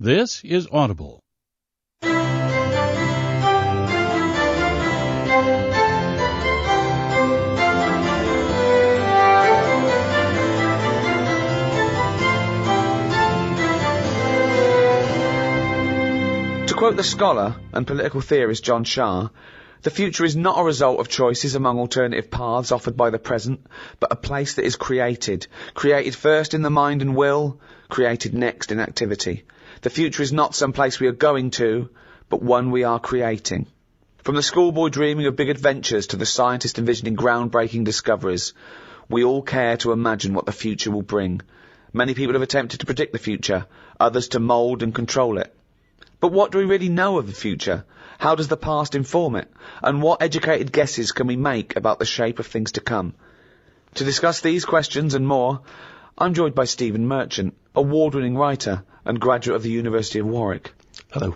This is Audible. To quote the scholar and political theorist John Shah, the future is not a result of choices among alternative paths offered by the present, but a place that is created. Created first in the mind and will, created next in activity. The future is not some place we are going to, but one we are creating. From the schoolboy dreaming of big adventures to the scientist envisioning groundbreaking discoveries, we all care to imagine what the future will bring. Many people have attempted to predict the future, others to mould and control it. But what do we really know of the future? How does the past inform it? And what educated guesses can we make about the shape of things to come? To discuss these questions and more, I'm joined by Stephen Merchant, award-winning writer and graduate of the University of Warwick. Hello.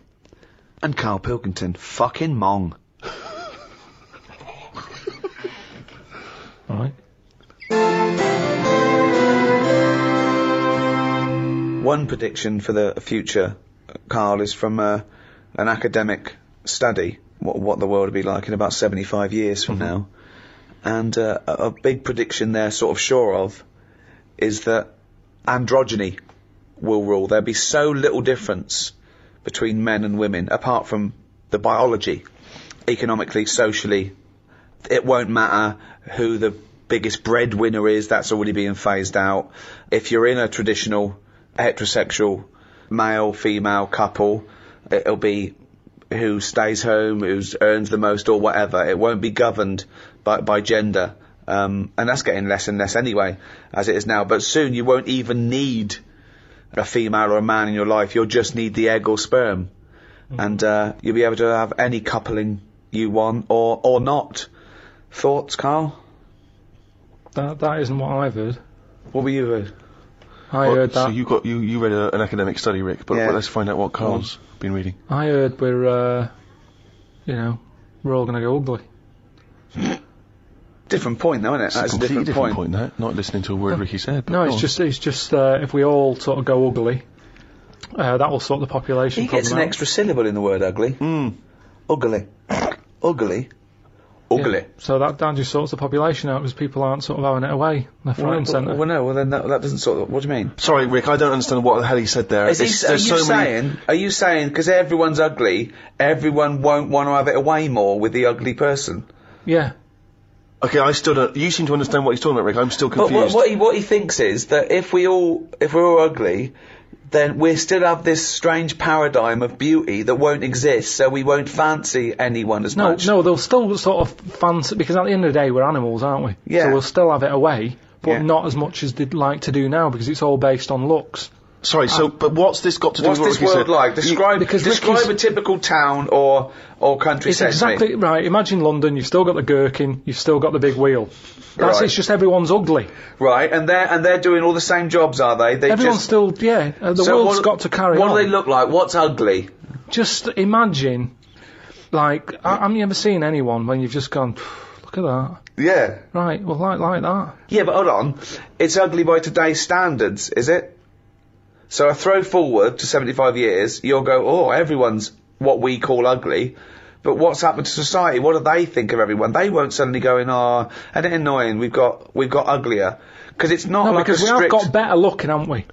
And Carl Pilkington, fucking mong. All right. One prediction for the future, Carl, is from an academic study, what the world will be like in about 75 years from now. And a big prediction they're sort of sure of is that androgyny will rule. There'll be so little difference between men and women, apart from the biology, economically, socially. It won't matter who the biggest breadwinner is, that's already being phased out. If you're in a traditional heterosexual male-female couple, it'll be who stays home, who earns the most or whatever. It won't be governed by gender. And that's getting less and less anyway, as it is now. But soon you won't even need a female or a man in your life. You'll just need the egg or sperm. And you'll be able to have any coupling you want or not. Thoughts, Carl? That isn't what I've heard. What were you heard? I heard that. So you read an academic study, Rick, but Yeah. let's find out what Carl's been reading. I heard we're all going to go ugly. Different point, though, isn't it? It's a That's a completely different different point, that. Not listening to a word Ricky said. But No, go it's on. just if we all sort of go ugly, that will sort the population He gets problem an out. extra syllable in the word ugly. Ugly. Ugly. Ugly. Yeah. So that just sorts the population out because people aren't sort of having it away left, right, and centre. Well, no, then that doesn't sort of... What do you mean? Sorry, Rick, I don't understand what the hell he said there. Are you saying, because everyone's ugly, everyone won't want to have it away more with the ugly person? Yeah. Okay, I still don't... You seem to understand what he's talking about, Rick. I'm still But confused. what he thinks is that if we're all ugly, then we still have this strange paradigm of beauty that won't exist, so we won't fancy anyone as much. No, they'll still sort of fancy, because at the end of the day, we're animals, aren't we? Yeah. So we'll still have it away, but Yeah. not as much as they'd like to do now, because it's all based on looks. Sorry, but what's this got to do What's with what this Ricky world said? like? Describe Ricky's- a typical town or country It's set to me. exactly right. Imagine London, you've still got the gherkin, you've still got the big wheel. That's Right. It's just everyone's ugly. Right, and they're doing all the same jobs, are they? Everyone's still, the So world's got to carry on. What do they look like? What's ugly? Just imagine, like, have you ever seen anyone when you've just gone, look at that. Yeah. Right, well, like that. Yeah, but hold on. It's ugly by today's standards, is it? So I throw forward to 75 years, you'll go, oh, everyone's what we call ugly. But what's happened to society? What do they think of everyone? They won't suddenly go in, oh, isn't it annoying? We've got uglier. Because it's not like because a strict... we have got better looking, haven't we?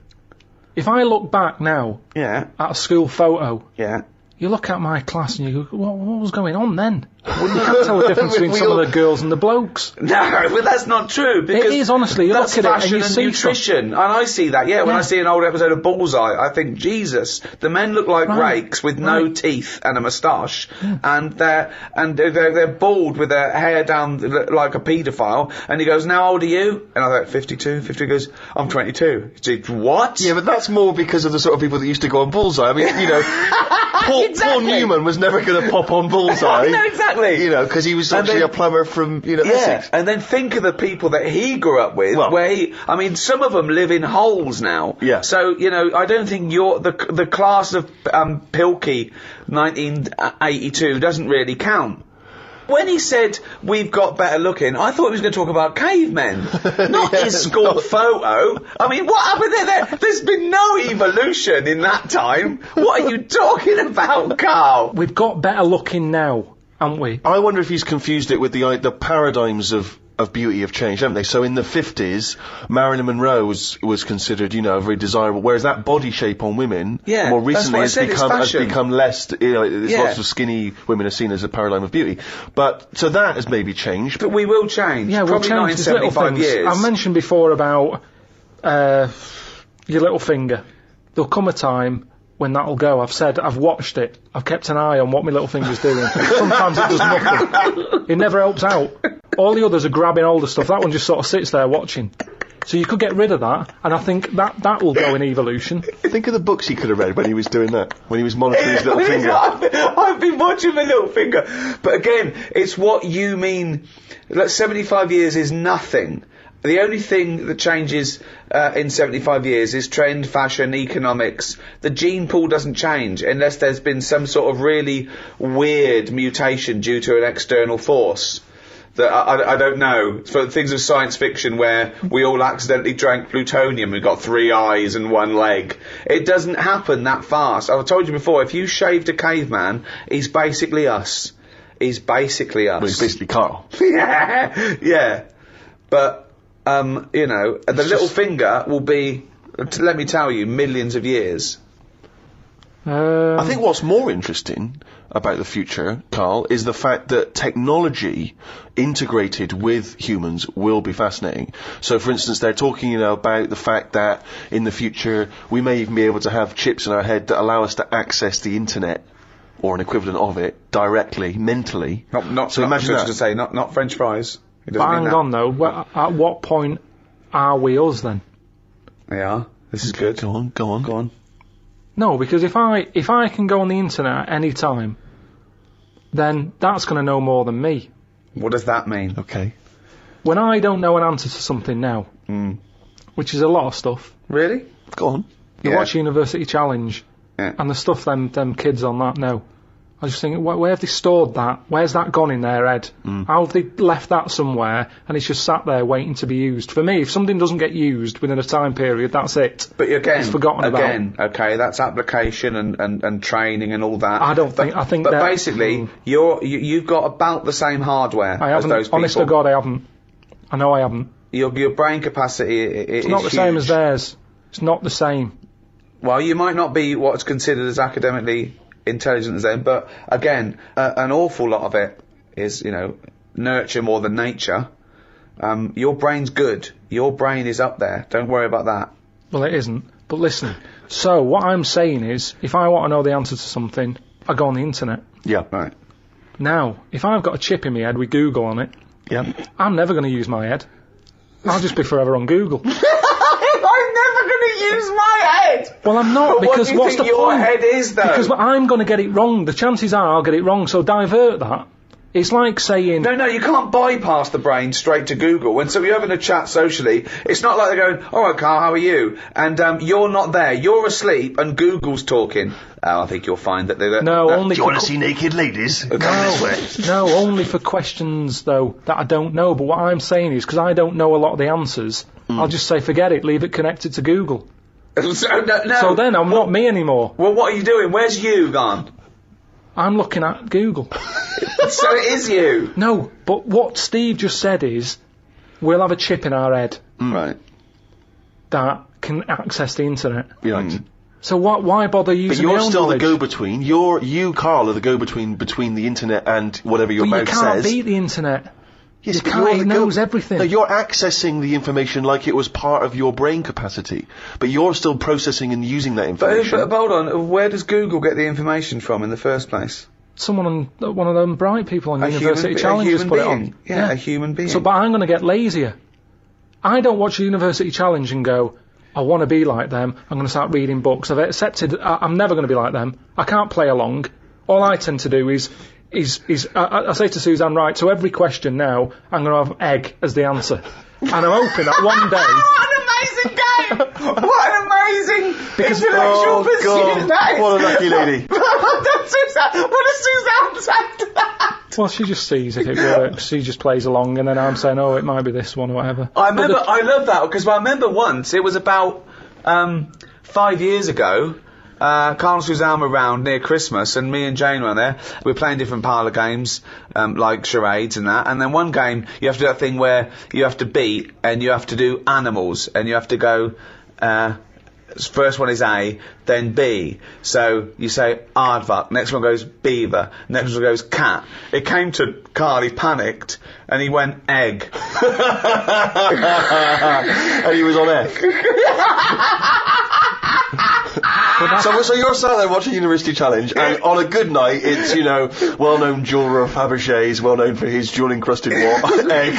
If I look back now Yeah, at a school photo, yeah. you look at my class and you go, what was going on then? You can't tell the difference between some of the girls and the blokes. No, but that's not true. Because It is, honestly. You that's look at it fashion and you and see nutrition. And I see that, when Yeah. I see an old episode of Bullseye, I think, Jesus, the men look like Right. rakes with no Right. teeth and a moustache, and they're bald with their hair down like a paedophile, and he goes, now how old are you? And I thought, 52, 50, he goes, I'm 22. He said, what? Yeah, but that's more because of the sort of people that used to go on Bullseye. I mean, Paul Exactly. Newman was never going to pop on Bullseye. No, exactly. Because he was actually a plumber from, Yeah, Essex. and then think of the people that he grew up with, Well- some of them live in holes now. Yeah. So, I don't think the class of Pilkey 1982 doesn't really count. when he said we've got better looking, I thought he was going to talk about cavemen, not escort photo. I mean, what happened there? There's been no evolution in that time. What are you talking about, Carl? We've got better looking now, haven't we? I wonder if he's confused it with the paradigms of beauty have changed, haven't they? So in the 50s, Marilyn Monroe was considered, very desirable, whereas that body shape on women, more recently has become less, there's lots of skinny women are seen as a paradigm of beauty. But, so that has maybe changed. But we will change. Yeah, Probably we'll change. not in 75 years. I mentioned before about your little finger. There'll come a time when that'll go. I've watched it. I've kept an eye on what my little finger's doing. Sometimes it does nothing. It never helps out. All the others are grabbing older stuff. That one just sort of sits there watching. So you could get rid of that, and I think that will go in evolution. Think of the books he could have read when he was doing that, when he was monitoring his little finger. I've been watching my little finger. But again, it's what you mean. 75 years is nothing. The only thing that changes in 75 years is trend, fashion, economics. The gene pool doesn't change unless there's been some sort of really weird mutation due to an external force. That I don't know. For things of science fiction where we all accidentally drank plutonium, we've got 3 eyes and 1 leg. It doesn't happen that fast. I've told you before, if you shaved a caveman, he's basically us. Well, he's basically Carl. yeah. But, the little finger will be, let me tell you, millions of years. I think what's more interesting about the future, Carl, is the fact that technology integrated with humans will be fascinating. So, for instance, they're talking, about the fact that in the future we may even be able to have chips in our head that allow us to access the internet or an equivalent of it directly, mentally. So imagine that. To say, not French fries. But hang on though, at what point are we us then? Yeah, this is good. Go on. No, because if I can go on the internet at any time, then that's going to know more than me. What does that mean? Okay. When I don't know an answer to something now, which is a lot of stuff. Really? Go on. You watch University Challenge, and the stuff them kids on that know. I was just thinking, where have they stored that? Where's that gone in their head? How have they left that somewhere, and it's just sat there waiting to be used? For me, if something doesn't get used within a time period, that's it. But again, it's forgotten about. Okay, that's application and training and all that. I think But basically, you've got about the same hardware as those people. Honest to God, I haven't. I know I haven't. Your brain capacity is not the huge. Same as theirs. It's not the same. Well, you might not be what's considered as academically intelligent as them, but again, an awful lot of it is, nurture more than nature. Your brain's good. Your brain is up there. Don't worry about that. Well, it isn't. But listen, so what I'm saying is, if I want to know the answer to something, I go on the internet. Yeah. Right. Now, if I've got a chip in my head with Google on it, I'm never going to use my head. I'll just be forever on Google. I'm never going to use my head. Well, I'm not, because what do you what's think the your point? head is, though? Because I'm going to get it wrong. The chances are I'll get it wrong, so divert that. It's like saying... No, you can't bypass the brain straight to Google. When you're having a chat socially, it's not like they're going, all right, Carl, how are you? And you're not there. You're asleep, and Google's talking. I think you'll find that they're... No, only do you want to see naked ladies? Come this way. No, only for questions, though, that I don't know. But what I'm saying is, because I don't know a lot of the answers, I'll just say, forget it, leave it connected to Google. So then I'm not me anymore. Well, what are you doing? Where's you gone? I'm looking at Google. So it is you. No, but what Steve just said is, we'll have a chip in our head. Right. That can access the internet. Right. So why bother using But my you're own still knowledge? the go-between. You, Carl, are the go-between between the internet and whatever your mouth But you can't says. beat the internet. Yes, You but can't, you're it knows everything. No, you're accessing the information like it was part of your brain capacity. But you're still processing and using that information. But hold on, where does Google get the information from in the first place? Someone on one of them bright people on University Challenge has put it on. Yeah, a human being. So, but I'm going to get lazier. I don't watch a University Challenge and go, I want to be like them, I'm going to start reading books. I've accepted I'm never going to be like them. I can't play along. All I tend to do is I say to Suzanne, right, so every question now, I'm going to have egg as the answer. And I'm hoping that one day... amazing game! What an amazing intellectual pursuit that is! What a lucky lady. What does Suzanne say to that? Well, she just sees if it works. She just plays along, and then I'm saying, oh, it might be this one or whatever. I love that, because I remember once, it was about 5 years ago, Carl and Suzanne were around near Christmas, and me and Jane were there. We were playing different parlour games, like charades and that. And then one game, you have to do that thing where you have to beat, and you have to do animals, and you have to go, first one is A, then B. So you say aardvark, next one goes beaver, next one goes cat. It came to Carl, he panicked, and he went egg. And he was on egg. So you're sat there watching University Challenge, and on a good night, it's, well-known jeweller of Fabergé's, well known for his jewel-encrusted egg.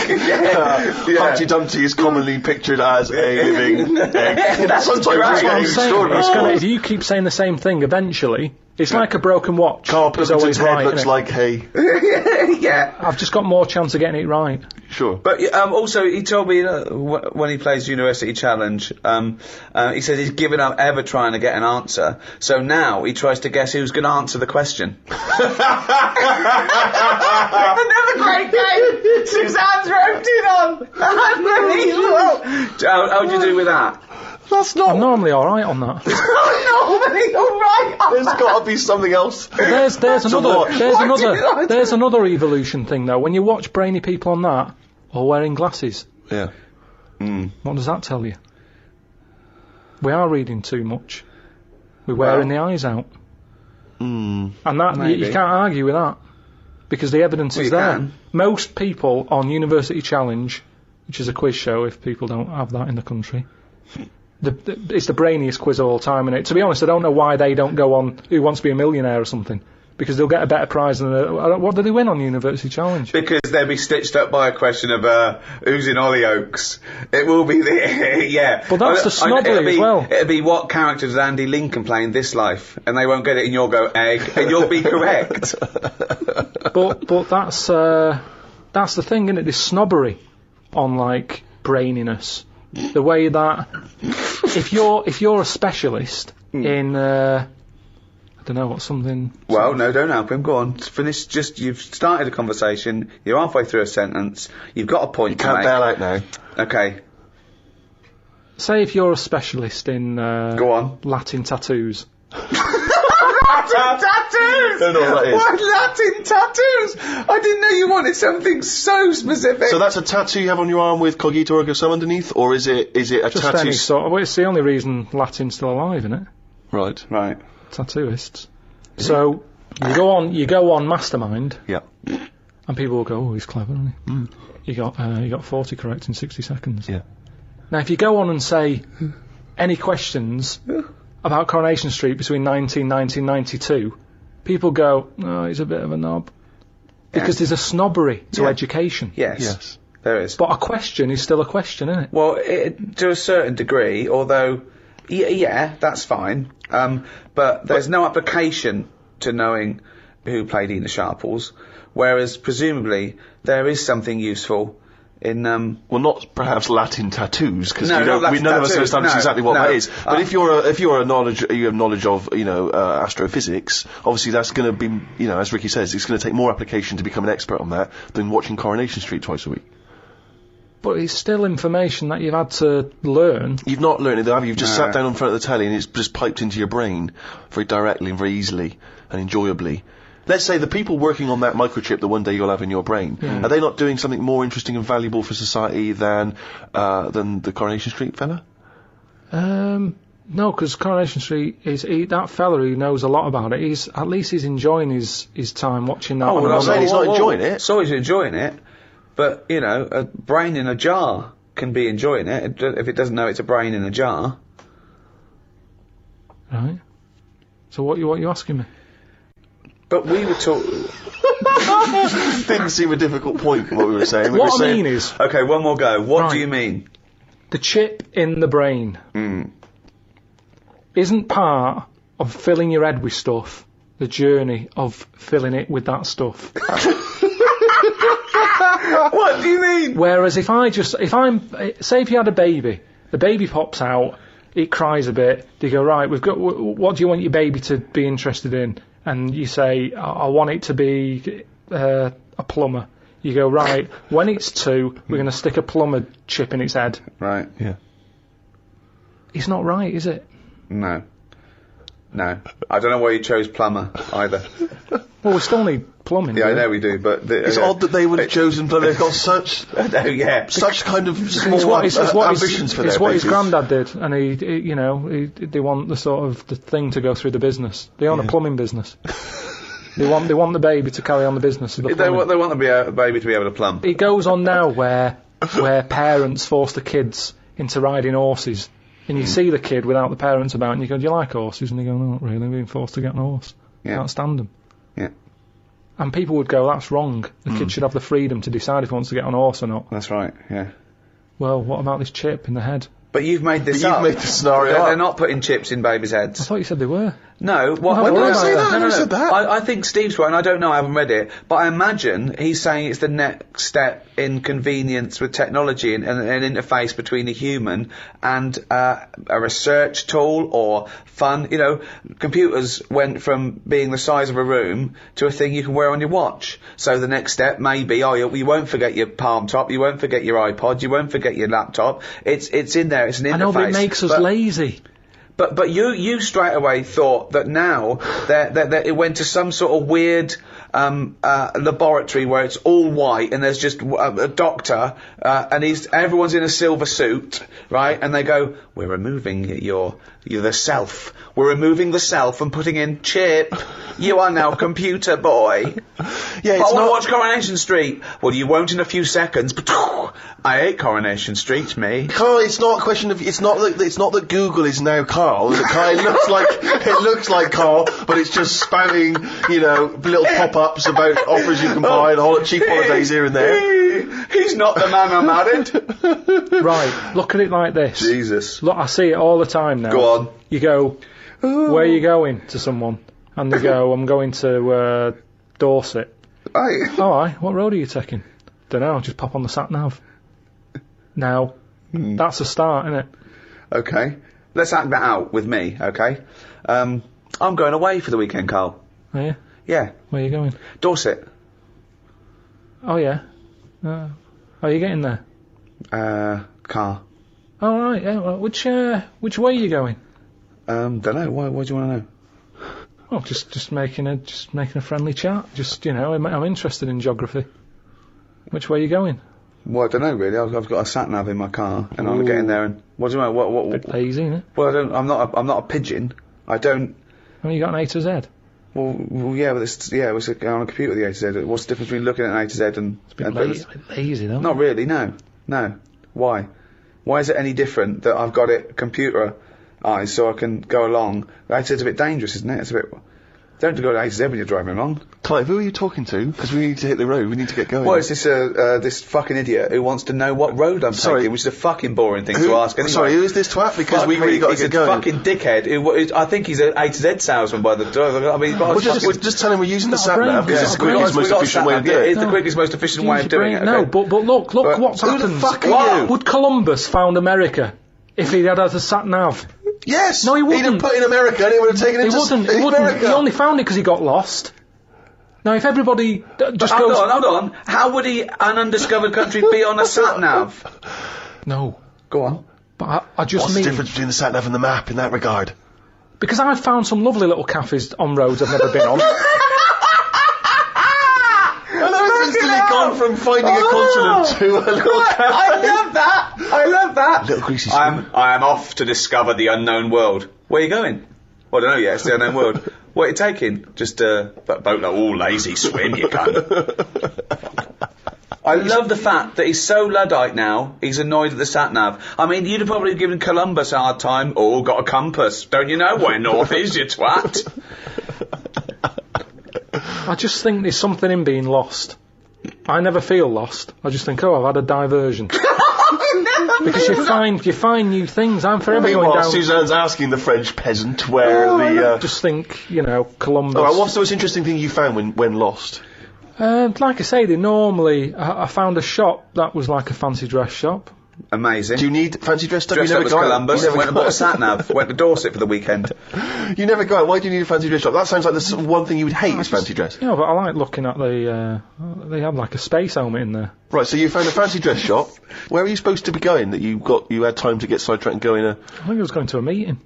Humpty Dumpty is commonly pictured as a living egg. Sometimes it's getting extraordinary. If you keep saying the same thing, eventually, it's like a broken watch. Carl Pilkington's head right, looks like hay. Yeah. I've just got more chance of getting it right. Sure. But also, he told me when he plays University Challenge, he says he's given up ever trying to get an answer. So now he tries to guess who's going to answer the question. Another great game. Suzanne's roped in on. Unbelievable. How'd you do with that? That's not. I'm normally all right on that. Normally all right. There's got to be something else. There's another evolution thing though. When you watch brainy people on that, or wearing glasses, Yeah. what does that tell you? We are reading too much. We're wearing the eyes out, and that you can't argue with that because the evidence is there. Can. Most people on University Challenge, which is a quiz show if people don't have that in the country. It's the brainiest quiz of all time, and to be honest, I don't know why they don't go on Who Wants to Be a Millionaire or something, because they'll get a better prize than what do they win on University Challenge? Because they'll be stitched up by a question of who's in Hollyoaks. It will be yeah. But that's the snobbery as well. It'll be what character does Andy Lincoln play in this life, and they won't get it, and you'll go egg, and you'll be correct. But that's the thing, isn't it? This snobbery on like braininess. The way that if you're a specialist in I don't know what something. Well, no, don't help him. Go on, finish. You've started a conversation. You're halfway through a sentence. You've got a point. You can't bail out now. Okay. Say if you're a specialist in go on. Latin tattoos. Latin tattoos! Don't know what that is. What Latin tattoos? I didn't know you wanted something so specific. So that's a tattoo you have on your arm with Cogito ergo sum underneath, or is it a Just tattoo? any sort of, well, it's the only reason Latin's still alive, isn't it? Right. Tattooists. So you go on Mastermind. Yeah. And people will go, oh, he's clever, isn't he? You got 40 correct in 60 seconds. Yeah. Now, if you go on and say any questions about Coronation Street between 1990 and 92, people go, oh, he's a bit of a knob. Because there's a snobbery to education. Yes. There is. But a question is still a question, isn't it? Well, to a certain degree, although, yeah, that's fine. But there's no application to knowing who played Ena Sharples, whereas presumably there is something useful in well, not perhaps Latin tattoos, because none of us understand exactly what that is. But if you have knowledge of astrophysics, obviously that's going to be, as Ricky says, it's going to take more application to become an expert on that than watching Coronation Street twice a week. But it's still information that you've had to learn. You've not learned it though, have you? You've just sat down in front of the telly and it's just piped into your brain very directly and very easily and enjoyably. Let's say the people working on that microchip that one day you'll have in your brain, are they not doing something more interesting and valuable for society than the Coronation Street fella? No, because Coronation Street that fella who knows a lot about it. He's enjoying his time watching that. Oh, well, I'm not saying he's not enjoying it. So he's enjoying it, but a brain in a jar can be enjoying it if it doesn't know it's a brain in a jar. Right. So what you asking me? But we were talking. Didn't seem a difficult point what we were saying. What I mean is. Okay, one more go. What do you mean? The chip in the brain isn't part of filling your head with stuff. The journey of filling it with that stuff. What do you mean? Whereas if you had a baby The baby pops out, it cries a bit. They go, right, we've got. What do you want your baby to be interested in? And you say, I want it to be a plumber. You go, right, when it's 2, we're going to stick a plumber chip in its head. Right. Yeah. It's not right, is it? No. I don't know why you chose plumber either. Well, we still need plumbing. Yeah, I know we do, but it's odd that they would have chosen, but they've got such kind of small ambitions for their It's what his babies. granddad did, and they want the sort of the thing to go through the business. They own a plumbing business. They want the baby to carry on the business of the plumbing. They want the baby to be able to plumb. It goes on now where parents force the kids into riding horses. And you see the kid without the parents about, and you go, do you like horses? And they go, no, not really, being forced to get an horse. Yeah. Can't stand them. Yeah. And people would go, that's wrong. The kid should have the freedom to decide if he wants to get on a horse or not. That's right, yeah. Well, what about this chip in the head? But you've made this up. You've made the scenario up. They're not putting chips in babies' heads. I thought you said they were. No, When did I say that? I never said that. I think Steve's right, and I don't know, I haven't read it, but I imagine he's saying it's the next step in convenience with technology and an interface between a human and a research tool or fun. You know, computers went from being the size of a room to a thing you can wear on your watch. So the next step may be, you won't forget your palm top, you won't forget your iPod, you won't forget your laptop. It's in there, it's an interface. I know, but it makes us lazy. But you straight away thought that now that it went to some sort of weird laboratory where it's all white and there's just a doctor and everyone's in a silver suit, right? And they go, we're removing the self. We're removing the self and putting in chip. You are now computer boy. Yeah, I want to watch Coronation Street. Well, you won't in a few seconds. But I hate Coronation Street, me. Carl, it's not a question of. It's not that Google is now Carl. It looks like Carl, but it's just spamming, little pop-ups about offers you can buy and cheap holidays here and there. He's not the man I'm married. Right, look at it like this. Jesus. Look, I see it all the time now. Go on. You go, where are you going, to someone? And they go, I'm going to Dorset. Aye. Oh, aye, what road are you taking? Don't know, just pop on the sat-nav. Now, that's a start, isn't it? Okay. Let's act that out with me, okay? I'm going away for the weekend, Carl. Are you? Yeah. Where are you going? Dorset. Oh, yeah. How are you getting there? Car. Oh, right, yeah. Well, which way are you going? Don't know. Why do you want to know? Well, just making a friendly chat. I'm interested in geography. Which way are you going? Well, I don't know really. I've got a sat nav in my car, and I'm getting there. And what do you know? What? Bit lazy, isn't it? Well, I'm not a pigeon. I don't. I mean, you got an A to Z. Well, yeah, but it's on a computer. The A to Z. What's the difference between looking at an A to Z and? It's a bit lazy, though. Not really. No. Why? Why is it any different that I've got it computerized so I can go along? The A to Z's a bit dangerous, isn't it? It's a bit. Don't go to A to Z when you're driving along. Clive, who are you talking to? Because we need to hit the road. We need to get going. Well, it's this fucking idiot who wants to know what road I'm taking, which is a fucking boring thing to ask anyway. Sorry, who is this twat? Because we really got to get going. He's a fucking dickhead. I think he's an A to Z salesman by the time. I mean, just tell him we're using the sat nav because it's the quickest, most efficient way of doing it. It's the quickest, most efficient way of doing it. No, but look what's happened. Who the fuck are you? Would Columbus found America if he had a sat nav? Yes! No, he wouldn't. He'd have put in America and he would have taken him to America. He only found it because he got lost. Now, if everybody just goes... Hold on. How would an undiscovered country be on a sat-nav? No. Go on. But I just What's mean... the difference between the sat-nav and the map in that regard? Because I've found some lovely little cafes on roads I've never been on. Instantly gone from finding a continent to a little cafe. I love that. Little greasy swim. I am off to discover the unknown world. Where are you going? Well, I don't know yet. It's the unknown world. What are you taking? Just a boat. Lazy swim, you cunt. I love the fact that he's so Luddite now, he's annoyed at the sat-nav. I mean, you'd have probably given Columbus a hard time. Oh, got a compass. Don't you know where north is, you twat? I just think there's something in being lost. I never feel lost. I just think, I've had a diversion. Because you find new things. I'm forever going down... Suzanne's asking the French peasant where I just think, Columbus... Alright, what's the most interesting thing you found when lost? Like I say, I found a shop that was like a fancy dress shop. Amazing. Do you need fancy dress stuff? Dressed You up never as go Columbus out. and went and bought a sat-nav. Went to Dorset for the weekend. You never go out. Why do you need a fancy dress shop? That sounds like the sort of one thing you would hate is fancy dress. Yeah, but I like looking at they have like a space helmet in there. Right, so you found a fancy dress shop. Where are you supposed to be going that you had time to get sidetracked and go in a... I think I was going to a meeting.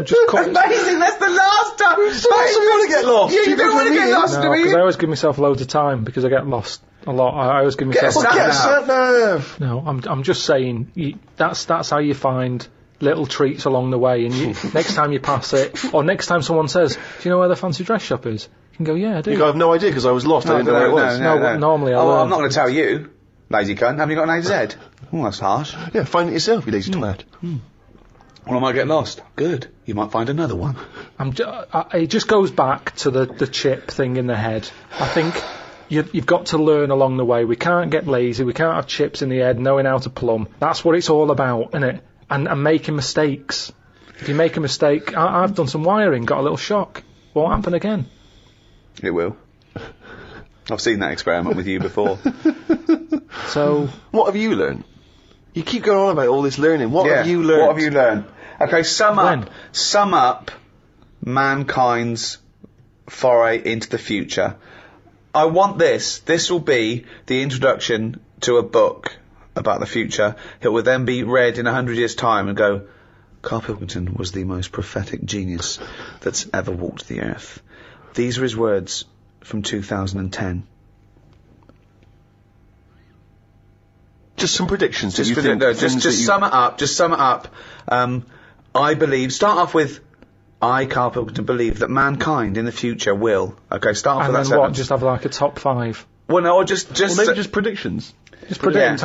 Just Amazing, that's the last time. So you want to get lost? Yeah, you don't want to get lost, do because you? I always give myself loads of time because I get lost a lot. I always give myself. Get a sat-nav. No, I'm just saying that's how you find little treats along the way, and next time you pass it, or next time someone says, "Do you know where the fancy dress shop is?" You can go, "Yeah, I do." You go, I have no idea because I was lost. I didn't know where it was. No, normally I Oh, learn. I'm not going to tell you, lazy cunt. Have you got an AZ? Oh, that's harsh. Yeah, find it yourself, you lazy twat. Well, I might get lost. Good. You might find another one. It just goes back to the chip thing in the head. I think you've got to learn along the way. We can't get lazy. We can't have chips in the head, knowing how to plumb. That's what it's all about, isn't it? And making mistakes. If you make a mistake, I've done some wiring, got a little shock. Won't happen again. It will. I've seen that experiment with you before. So, What have you learned? You keep going on about all this learning. What have you learned? What have you learned? Okay, sum up mankind's foray into the future. I want this. This will be the introduction to a book about the future. It will then be read in 100 years' time and go, Carl Pilkington was the most prophetic genius that's ever walked the earth. These are his words from 2010. Just some predictions. Just sum it up. Just sum it up. I believe. Start off with. I, Carl Pilkington, believe that mankind in the future will. Okay, start off with that and then what? sentence. Just have like a top 5. Well, no, or just. Well, maybe just predictions. Just predict.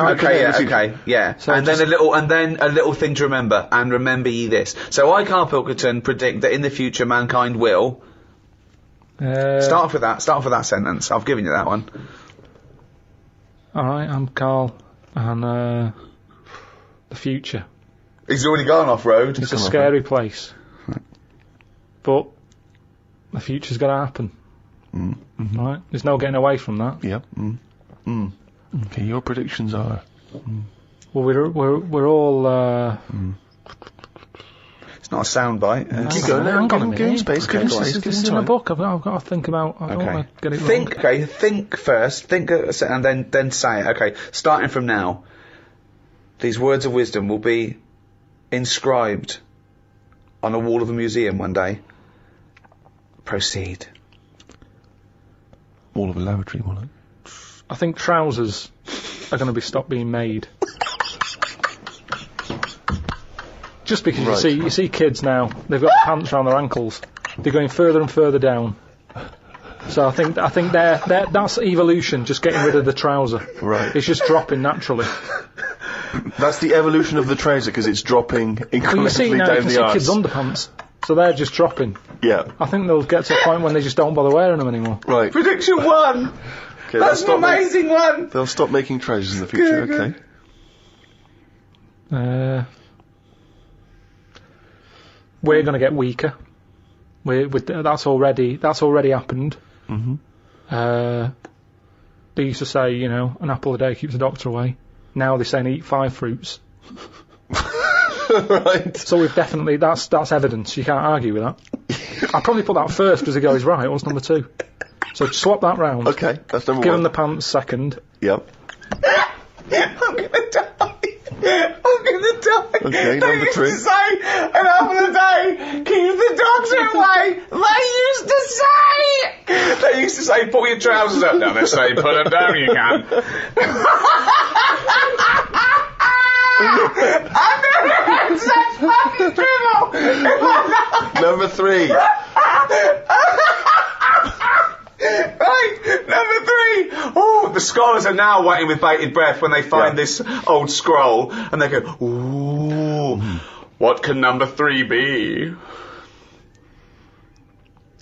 Yeah. So and then a little thing to remember. And remember ye this. So I, Carl Pilkington, predict that in the future mankind will. Start off with that. Start off with that sentence. I've given you that one. All right, I'm Carl, and the future. He's already gone off road. It's a scary place, but the future's going to happen. Mm-hmm. Right? There's no getting away from that. Yeah. Okay, your predictions are. Well, we're all. It's not a soundbite. Keep going. Hang on a minute. Give him space. Give him space. This is in a book. I've got to think about. I don't want to get it wrong. Think first. Think and then say it. Okay, starting from now. These words of wisdom will be inscribed on a wall of a museum one day. Proceed. Wall of a lavatory, won't it? I think trousers are going to be stopped being made. Just because you see kids now, they've got pants around their ankles. They're going further and further down. So I think that's evolution, just getting rid of the trouser. Right. It's just dropping naturally. That's the evolution of the trouser because it's dropping incrementally Well, you see now, you down can the see arse. kids' underpants. So they're just dropping. Yeah. I think they'll get to a point when they just don't bother wearing them anymore. Right. Prediction 1. Okay, That's an amazing one. They'll stop making trousers in the future. Good. Okay. We're going to get weaker. That's already happened. Mm-hmm. They used to say, an apple a day keeps the doctor away. Now they're saying eat 5 fruits. Right. So we've definitely that's evidence. You can't argue with that. I'd probably put that first because the guy is right. What's number 2? So swap that round. Okay, that's number 1. Give him the pants second. Yep. I'm gonna die. Okay, they number 3. used to say an apple a day keeps the doctor away. They used to say pull your trousers up. Now they say put them down. You can. I've never had such fucking dribble. Number 3. Right, number 3. Oh, the scholars are now waiting with bated breath when they find this old scroll, and they go, ooh, what can number 3 be?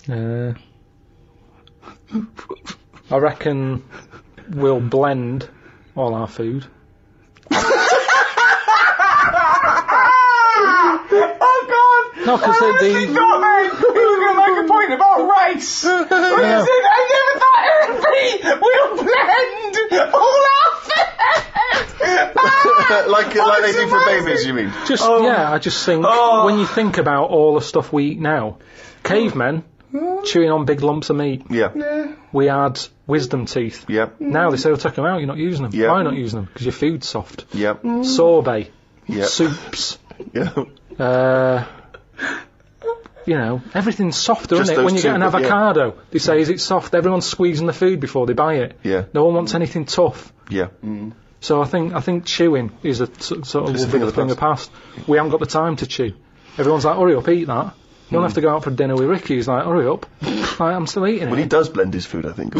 I reckon we'll blend all our food. Oh God! No, because He was going to make a point about race. I never thought it would be. We'll blend all our food. like they do for babies, you mean? I just think when you think about all the stuff we eat now, cavemen chewing on big lumps of meat. Yeah. We had wisdom teeth. Yeah. Now they say, "Well, take them out. You're not using them." Yeah. Why not using them? Because your food's soft. Yeah. Sorbet. Yeah. Soups. Yeah. Everything's softer, Just isn't it? When you those get an two, yeah. avocado, they say, "Is it soft?" Everyone's squeezing the food before they buy it. Yeah. No one wants anything tough. Yeah. So I think chewing is a sort of It's a thing of the thing of the past. We haven't got the time to chew. Everyone's like, "Hurry up, eat that." You don't have to go out for dinner with Ricky. He's like, "Hurry up." Like, I'm still eating Well, it. he does blend his food, I think.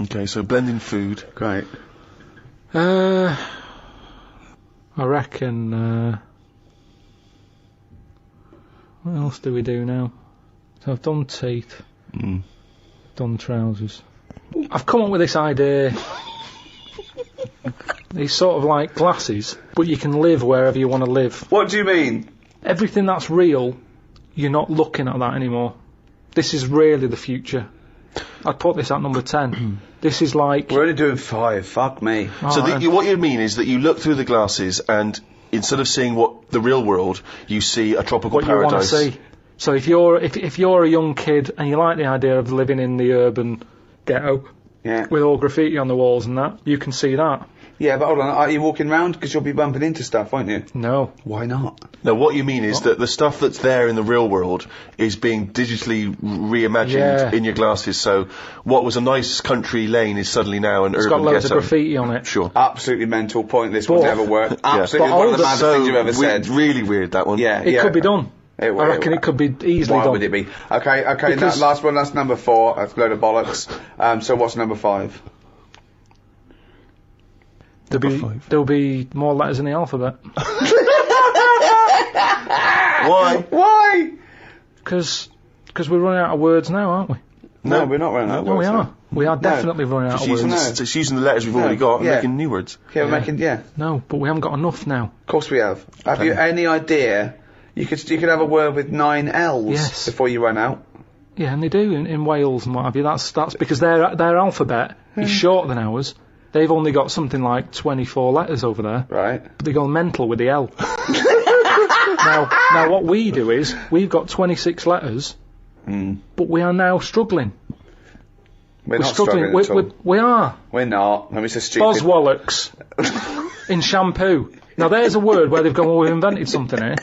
Okay, so blending food. Great. I reckon. What else do we do now? So I've done teeth. Done trousers. I've come up with this idea. These sort of like glasses, but you can live wherever you want to live. What do you mean? Everything that's real, you're not looking at that anymore. This is really the future. I'd put this at number 10. This is like... We're only doing 5. Fuck me. So what you mean is that you look through the glasses and instead of seeing what the real world, you see a tropical what paradise. You want to see. So if you're a young kid and you like the idea of living in the urban ghetto with all graffiti on the walls and that, you can see that. Yeah, but hold on. Are you walking around? Because you'll be bumping into stuff, won't you? No. Why not? No, what you mean is that the stuff that's there in the real world is being digitally reimagined in your glasses. So what was a nice country lane is suddenly now an urban ghetto. It's got loads of graffiti on it. Sure. Absolutely mental, pointless, would never work. Absolutely one of the maddest things you've ever said. Really weird, that one. Yeah, It could be done. I reckon it could be easily done. Why would it be? Okay, Because last one, that's number 4. That's a load of bollocks. So what's number 5? There'll be more letters in the alphabet. Why? Why? Because we're running out of words now, aren't we? No, we're not running out of words. We are. We are definitely running out of words. Just using the letters we've already got and making new words. Yeah, we're making, No, but we haven't got enough now. Of course we have. Have you any idea? You could have a word with 9 L's before you run out. Yeah, and they do in Wales and what have you. That's because their alphabet is shorter than ours. They've only got something like 24 letters over there. Right. But they go mental with the L. Now what we do is, we've got 26 letters, but we are now struggling. We're not struggling at all. We are. We're not. Let me say stupid. Boswallocks. In shampoo. Now there's a word where they've gone, well, we've invented something here.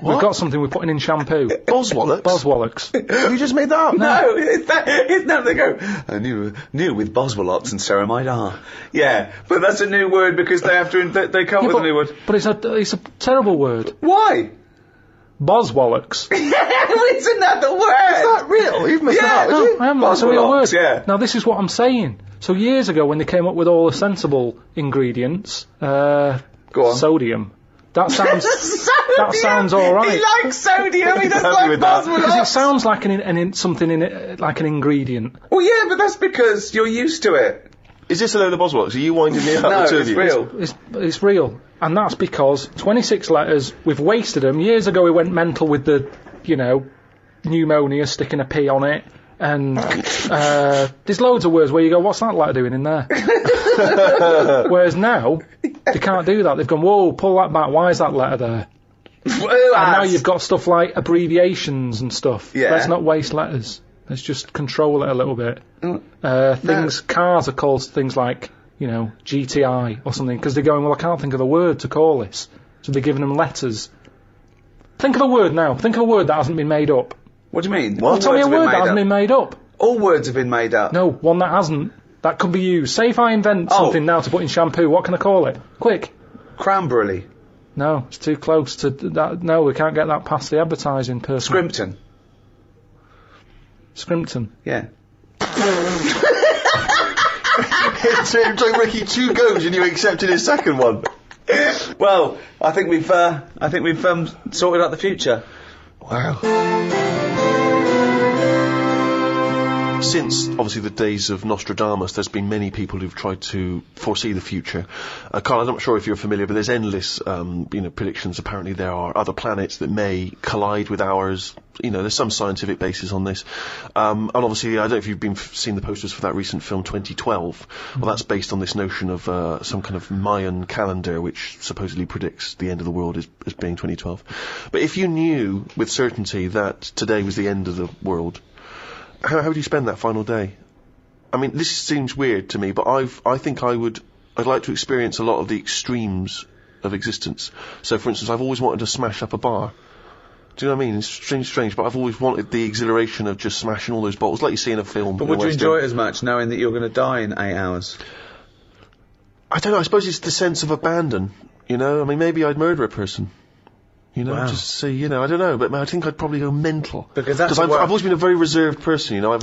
We've got something we're putting in shampoo. Boswallocks? Boswallocks. Have you just made that up? No, it's no, they go, I knew with Boswallocks and ceramide R. Yeah, but that's a new word because they have to, they come up with a new word. But it's a terrible word. Why? Boswallocks. It's another word. Is that real? You've missed out, is it? I haven't. That's a real word. Yeah. Now this is what I'm saying. So years ago when they came up with all the sensible ingredients, Go on. sodium. That sounds all right. He likes sodium. He doesn't like Boswallocks. Because it sounds like something in it, like an ingredient. Well, yeah, but that's because you're used to it. Is this a load of Boswallocks? Are you winding me up? No, the two it's of you? real. It's real, and that's because 26 letters. We've wasted them. Years ago, we went mental with the, pneumonia, sticking a P on it. And there's loads of words where you go, what's that letter doing in there? Whereas now, they can't do that. They've gone, whoa, pull that back. Why is that letter there? And now you've got stuff like abbreviations and stuff. Yeah. Let's not waste letters. Let's just control it a little bit. Cars are called things like, GTI or something, because they're going, well, I can't think of a word to call this. So they're giving them letters. Think of a word now. Think of a word that hasn't been made up. What do you mean? Well, tell me a word that hasn't been made up. All words have been made up. No, one that hasn't. That could be used. Say if I invent something now to put in shampoo, what can I call it? Quick. Cranberry. No, it's too close to that. No, we can't get that past the advertising person. Scrimpton. Scrimpton. Yeah. It took Ricky 2 goes and you accepted his second one. Well, I think we've sorted out the future. Wow. since obviously the days of Nostradamus, there's been many people who've tried to foresee the future. Carl, I'm not sure if you're familiar, but there's endless, predictions. Apparently there are other planets that may collide with ours. There's some scientific basis on this. And obviously, I don't know if you've seen the posters for that recent film 2012. Well, that's based on this notion of some kind of Mayan calendar, which supposedly predicts the end of the world as being 2012. But if you knew with certainty that today was the end of the world, how would you spend that final day? I mean, this seems weird to me, but I think I'd like to experience a lot of the extremes of existence. So, for instance, I've always wanted to smash up a bar. Do you know what I mean? It's strange, but I've always wanted the exhilaration of just smashing all those bottles, like you see in a film. But would you enjoy it as much, knowing that you're going to die in 8 hours? I don't know, I suppose it's the sense of abandon, I mean, maybe I'd murder a person. Wow. Just say, I don't know, but I think I'd probably go mental. Because I've always been a very reserved person, I've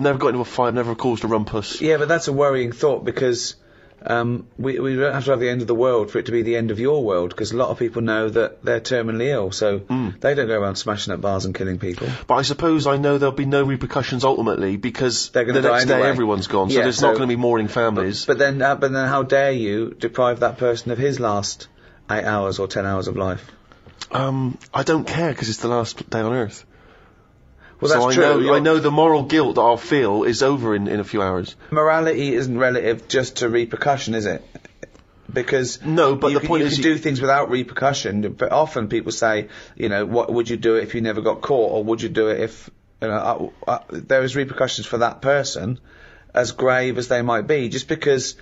never got into a fight, I've never caused a rumpus. Yeah, but that's a worrying thought, because we don't have to have the end of the world for it to be the end of your world, because a lot of people know that they're terminally ill, so they don't go around smashing up bars and killing people. But I suppose I know there'll be no repercussions ultimately, because the next day everyone's gone, so there's not going to be mourning families. But then how dare you deprive that person of his last 8 hours or 10 hours of life? I don't care, because it's the last day on Earth. Well, so that's true. I know the moral guilt that I'll feel is over in a few hours. Morality isn't relative just to repercussion, is it? Because no, but the point is you can do things without repercussion. But often people say, what would you do if you never got caught, or would you do it if there is repercussions for that person, as grave as they might be, just because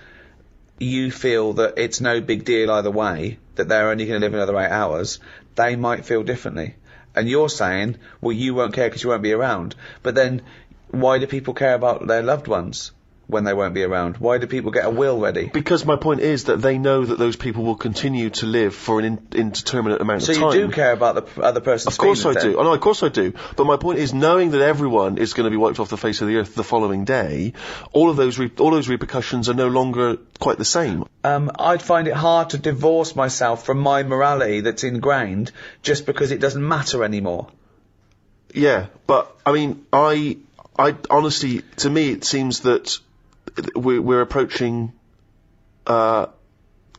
you feel that it's no big deal either way, that they're only going to live another 8 hours, they might feel differently. And you're saying, well, you won't care because you won't be around. But then, why do people care about their loved ones when they won't be around? Why do people get a will ready? Because my point is that they know that those people will continue to live for an indeterminate amount of time. So you do care about the other person's feelings? Of course I do. Oh, no, of course I do. But my point is, knowing that everyone is going to be wiped off the face of the earth the following day, all those repercussions are no longer quite the same. I'd find it hard to divorce myself from my morality that's ingrained just because it doesn't matter anymore. Yeah, but I mean, I honestly, to me, it seems that we're approaching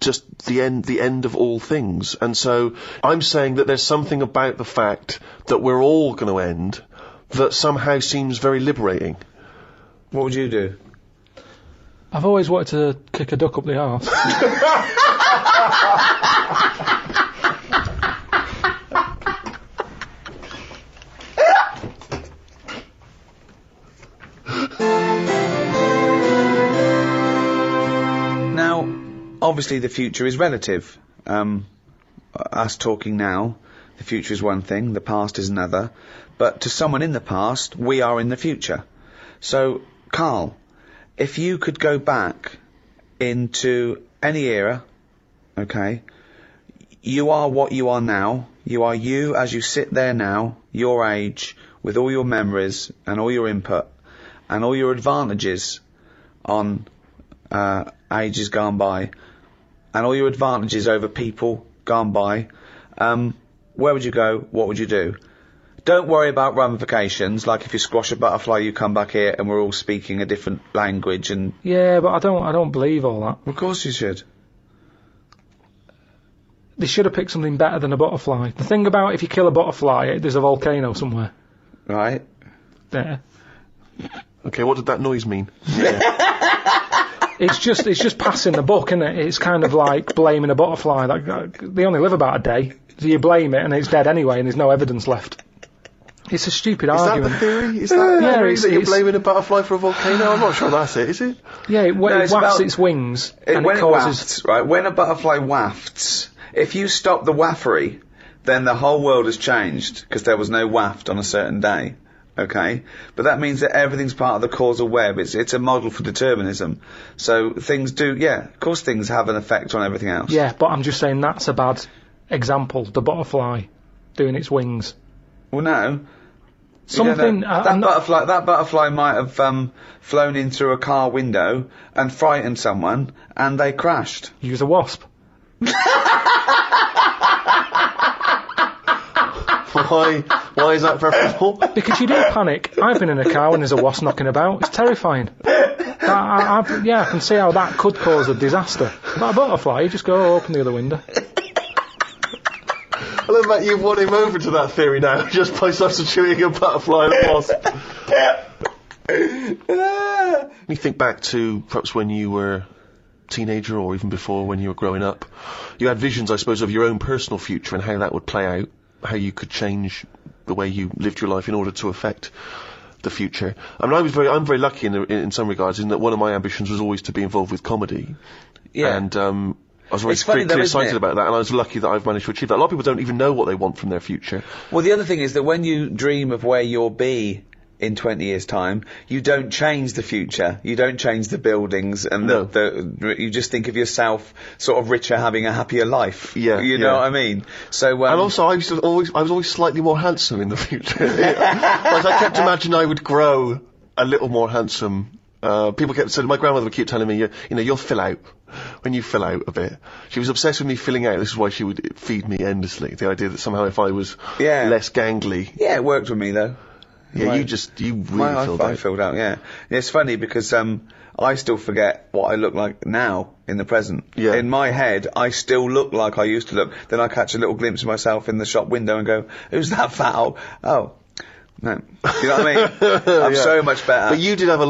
just the end of all things, and so I'm saying that there's something about the fact that we're all going to end that somehow seems very liberating. What would you do? I've always wanted to kick a duck up the arse. Now, obviously the future is relative. Us talking now, the future is one thing, the past is another. But to someone in the past, we are in the future. So, Carl, if you could go back into any era, okay, you are what you are now. You are you as you sit there now, your age, with all your memories and all your input and all your advantages on ages gone by and all your advantages over people gone by. Where would you go? What would you do? Don't worry about ramifications, like if you squash a butterfly, you come back here and we're all speaking a different language and... Yeah, but I don't believe all that. Of course you should. They should have picked something better than a butterfly. The thing about if you kill a butterfly, there's a volcano somewhere. Right. There. Okay, what did that noise mean? It's just passing the buck, isn't it? It's kind of like blaming a butterfly. They only live about a day, so you blame it and it's dead anyway and there's no evidence left. It's a stupid argument. Is that the theory? Is that the theory that you're blaming a butterfly for a volcano? I'm not sure that's it, is it? Yeah, it wafts its wings and it causes... wafts, right? When a butterfly wafts, if you stop the waffery, then the whole world has changed, because there was no waft on a certain day. Okay? But that means that everything's part of the causal web. It's a model for determinism. So things do, of course things have an effect on everything else. Yeah, but I'm just saying that's a bad example. The butterfly doing its wings. Well, no. Something... that butterfly might have flown in through a car window and frightened someone, and they crashed. Use a wasp. Why is that preferable? Because you do panic. I've been in a car when there's a wasp knocking about. It's terrifying. I can see how that could cause a disaster. But a butterfly, you just go open the other window. I love that you've won him over to that theory now, just by substituting a butterfly and a wasp. You think back to perhaps when you were a teenager, or even before when you were growing up, you had visions, I suppose, of your own personal future and how that would play out, how you could change the way you lived your life in order to affect the future. I mean, I'm very lucky in some regards, in that one of my ambitions was always to be involved with comedy. Yeah. And I was always pretty excited about that, and I was lucky that I've managed to achieve that. A lot of people don't even know what they want from their future. Well, the other thing is that when you dream of where you'll be in 20 years' time, you don't change the future. You don't change the buildings, and you just think of yourself sort of richer, having a happier life. Yeah, you know what I mean. So, and also, I was always slightly more handsome in the future. Like, I kept imagining I would grow a little more handsome. People kept saying, my grandmother would keep telling me, you'll fill out. When you fill out a bit. She was obsessed with me filling out. This is why she would feed me endlessly. The idea that somehow if I was less gangly. Yeah, it worked with me though. Yeah, you really filled out. I filled out, yeah. It's funny because I still forget what I look like now in the present. Yeah. In my head, I still look like I used to look. Then I catch a little glimpse of myself in the shop window and go, who's that fat old? Oh. No. You know what I mean? I'm so much better. But you did have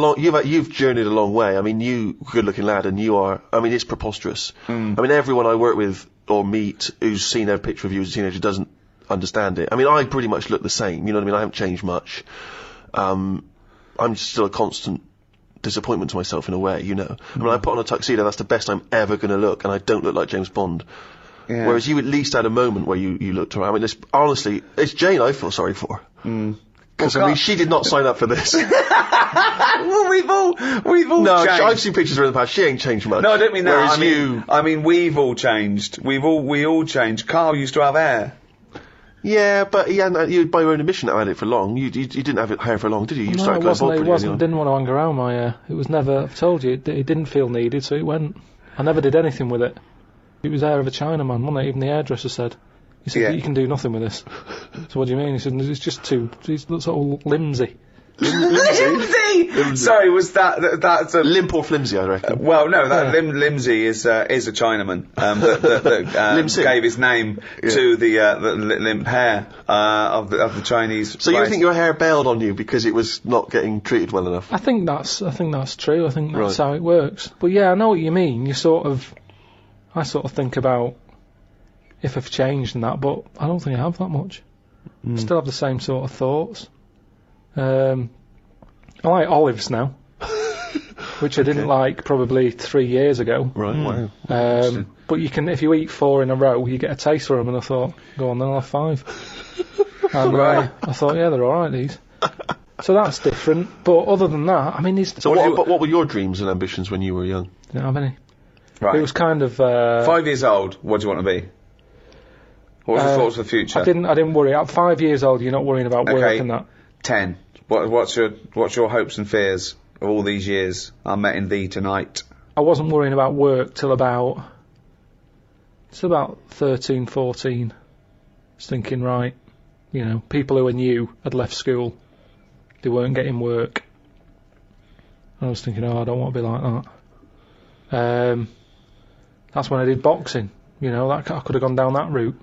you've journeyed a long way. I mean, you, good looking lad, and you are, I mean, it's preposterous. I mean, everyone I work with or meet who's seen a picture of you as a teenager doesn't understand it. I mean, I pretty much look the same, you know what I mean? I haven't changed much. I'm still a constant disappointment to myself in a way, you know. I mean, I put on a tuxedo, that's the best I'm ever going to look, and I don't look like James Bond. Yeah. Whereas you at least had a moment where you looked around. I mean, honestly, it's Jane I feel sorry for. Because, I mean, she did not sign up for this. Well, we've all changed. No, I've seen pictures of her in the past. She ain't changed much. No, I don't mean that. Whereas I mean, we've all changed. We all changed. Carl used to have hair. Yeah, but you, by your own admission, had it for long. You didn't have hair for long, did you? You started going bald pretty early on. Didn't want to hang around my hair. It was never, I've told you, it didn't feel needed, so it went. I never did anything with it. It was hair of a Chinaman, wasn't it? Even the hairdresser said. He said, you can do nothing with this. So what do you mean? He said, it's just it looks all limsy. Limsy! Sorry, was that's a... Limp or flimsy, I reckon. Well, no, Limsy is a Chinaman, that gave his name to the limp hair, of the Chinese. So you think your hair bailed on you because it was not getting treated well enough? I think that's true. I think that's how it works. But yeah, I know what you mean. I sort of think about if I've changed and that, but I don't think I have that much. I still have the same sort of thoughts. I like olives now, which I didn't like probably 3 years ago. Right, wow. But you can, if you eat 4 in a row, you get a taste for them, and I thought, go on then, I'll have 5. And I thought, yeah, they're alright, these. So that's different, but other than that, I mean... So what were your dreams and ambitions when you were young? Didn't have any. Right. It was kind of... 5 years old, what do you want to be? What were your thoughts for the future? I didn't worry. At 5 years old, you're not worrying about work and that. 10. What's your hopes and fears of all these years? I met in thee tonight. I wasn't worrying about work till about 13, 14. I was thinking, right, you know, people who are new had left school. They weren't getting work. I was thinking, I don't want to be like that. That's when I did boxing. You know, I could have gone down that route.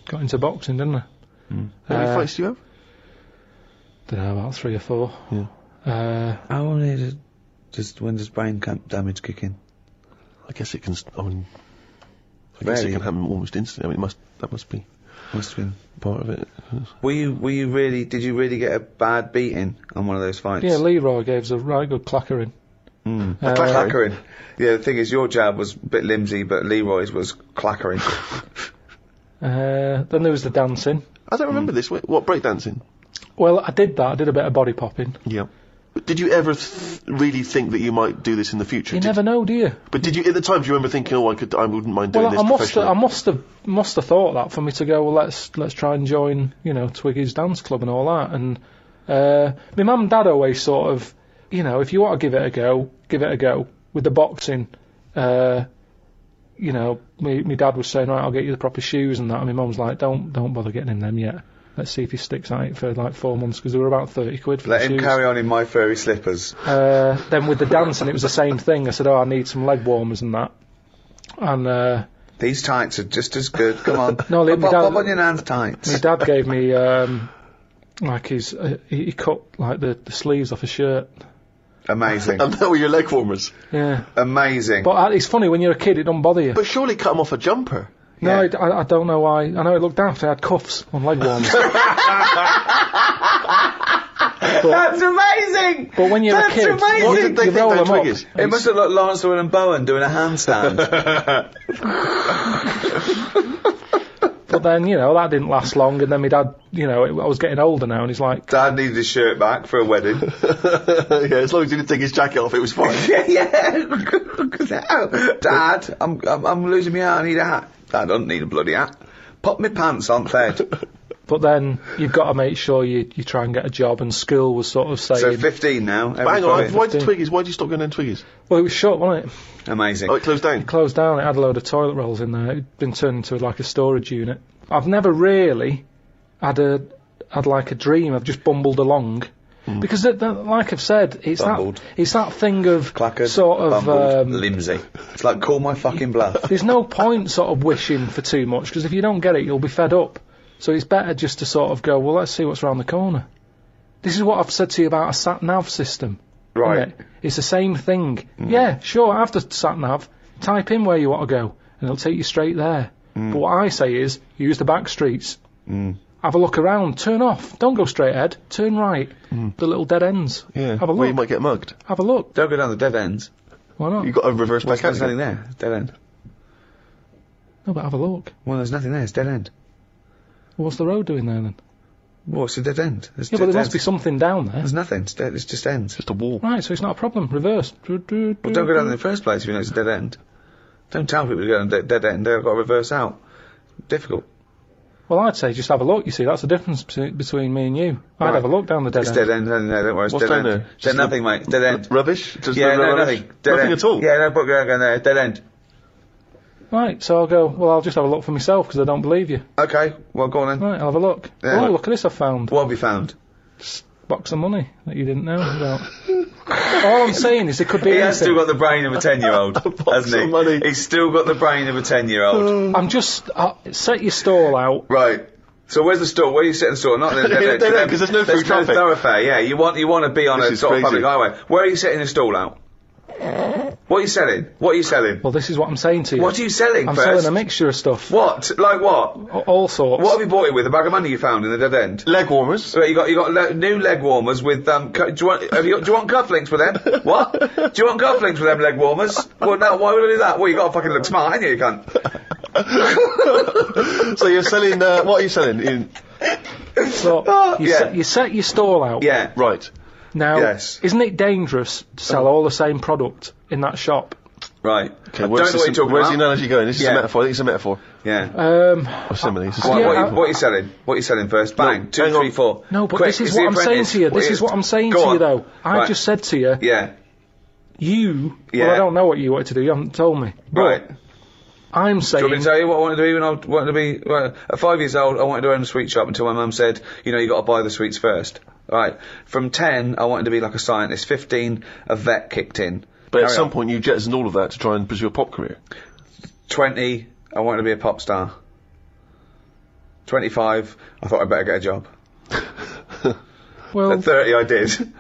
Got into boxing, didn't I? How many fights do you have? Don't know, about 3 or 4. Yeah. How long is it? When does brain damage kick in? I guess it can. I guess it can happen almost instantly. I mean, that must have been part of it. Were you really? Did you really get a bad beating on one of those fights? Yeah, Leroy gave us a right good clackering. Clackering. Yeah, the thing is, your jab was a bit limsy, but Leroy's was clackering. Then there was the dancing. I don't remember this. What, breakdancing? Well, I did that. I did a bit of body popping. Yeah. But did you ever really think that you might do this in the future? You never know, do you? But did you, at the time, do you remember thinking, I wouldn't mind doing this professionally? I must have thought that for me to go, well, let's try and join, you know, Twiggy's dance club and all that. And my mum and dad always sort of, you know, if you want to give it a go. With the boxing, you know, my dad was saying, right, I'll get you the proper shoes and that. And my mum's like, don't bother getting him them yet. let's see if he sticks at it for like 4 months, because they were about 30 quid for Let the him shoes. carry on in my furry slippers. Then with the dancing, it was the same thing. I said, I need some leg warmers and that. And These tights are just as good. Come on. No, Bob on your nan's tights. my dad gave me like he cut like the sleeves off a shirt. Amazing. And that were your leg warmers. Yeah. Amazing. But it's funny, when you're a kid, it don't bother you. But surely cut them off a jumper. No, Yeah. I don't know why. I know it looked daft. They had cuffs on leg warmers. That's amazing! But when you're That's a kid, amazing! What did they you think roll about them up. Twiggies? It must have looked Lawrence and Bowen doing a handstand. But then, that didn't last long, and then my dad, I was getting older now, and he's like, Dad needed his shirt back for a wedding. Yeah, as long as he didn't take his jacket off, it was fine. yeah. Dad, I'm losing my hat. I need a hat. I don't need a bloody hat. Pop my pants on, Fed. but then you've got to make sure you try and get a job, and school was sort of saying, So 15 now. But hang on, why did 15. Why did you stop going in Twiggies? well, it was shut, wasn't it? Amazing. Oh, it closed down. Closed down, it had a load of toilet rolls in there. It'd been turned into like a storage unit. I've never really had like a dream. I've just bumbled along. Because, like I've said, it's Bumbled. that thing of Clackered, sort of... bumbled, limsy. It's like, call my fucking bluff. There's no point sort of wishing for too much, because if you don't get it, you'll be fed up. So it's better just to sort of go, well, let's see what's around the corner. This is what I've said to you about a sat-nav system. Right. Isn't it? It's the same thing. Yeah, sure, have the sat-nav, type in where you want to go, and it'll take you straight there. But what I say is, use the back streets. Have a look around, turn off, don't go straight ahead, turn right. The little dead ends. Yeah. Have a Well, you look. might get mugged. Have a look. Don't go down the dead ends. Why not? You've got to reverse back out There's nothing again. there. Dead end. No, but have a look. Well, there's nothing there. It's dead end. Well, what's the road doing there then? Well, it's a dead end. There's Yeah, but dead there must be ends. something down there. There's nothing. It's dead. It's just ends. Just a wall. Right, so it's not a problem. Reverse. Well, don't go down in the first place if you know it's a dead end. Don't tell people to go down a dead end. They've got to reverse out. Difficult. Well, I'd say just have a look. You see, that's the difference between me and you. I'd Right. have a look down the dead It's end. dead end. No, don't worry. It's What's dead down end. there? There's Just nothing, mate. Dead end. Rubbish? Just Yeah, no nothing. Dead Nothing end. at all? Yeah, no book going there. Dead end. Right, so I'll go, well, I'll just have a look for myself, because I don't believe you. Okay, well, go on then. Right, I'll have a look. Yeah. Oh, look at this I've found. What have you found? Box of money that you didn't know about. All I'm saying is it could be He has anything. still got the brain of a 10-year-old, hasn't he? of money. He's still got the brain of a 10-year-old. I'm just... set your stall out. Right. So where's the store? Where are you setting the store? Not in the dead end. Dead end, 'cause there's no through traffic. thoroughfare. Yeah, you want to be on This a is sort of crazy. public highway. Where are you setting the stall out? What are you selling? What are you selling? Well, this is what I'm saying to you. What are you selling I'm first? selling a mixture of stuff. What? Like what? All sorts. What have you bought it with? A bag of money you found in the dead end? Leg warmers. So you got new leg warmers with do you want cufflinks with them? What? Do you want cufflinks with them leg warmers? Well, no. Why would I do that? Well, you got to fucking look smart, ain't you? You cunt. So you're selling, what are you selling? So, Yeah. you set your stall out. Yeah. Right. Now, Yes. isn't it dangerous to sell all the same product in that shop? Right. Okay, I don't know what you're talking where's the about. analogy going? This is Yeah. a metaphor. I think it's a metaphor. Yeah. Or simile. It's a What, simile. what are you selling? What are you selling first? Bang. No, 2, hang 3, on. 4. No, but Quick, this is it's The what I'm saying Apprentice. to you. This is what I'm saying Go to you, on. though. I Right. just said to you, Yeah. well, Yeah. I don't know what you wanted to do. You haven't told me. But Right. I'm Do you want me saying, to tell you what I wanted to be when I wanted to be... Well, at 5 years old, I wanted to own a sweet shop until my mum said, you know, you got to buy the sweets first. Right. From 10, I wanted to be like a scientist. 15, a vet kicked in. But at Carry some on. point you jettisoned all of that to try and pursue a pop career. 20, I wanted to be a pop star. 25, I thought I'd better get a job. well, At 30, I did.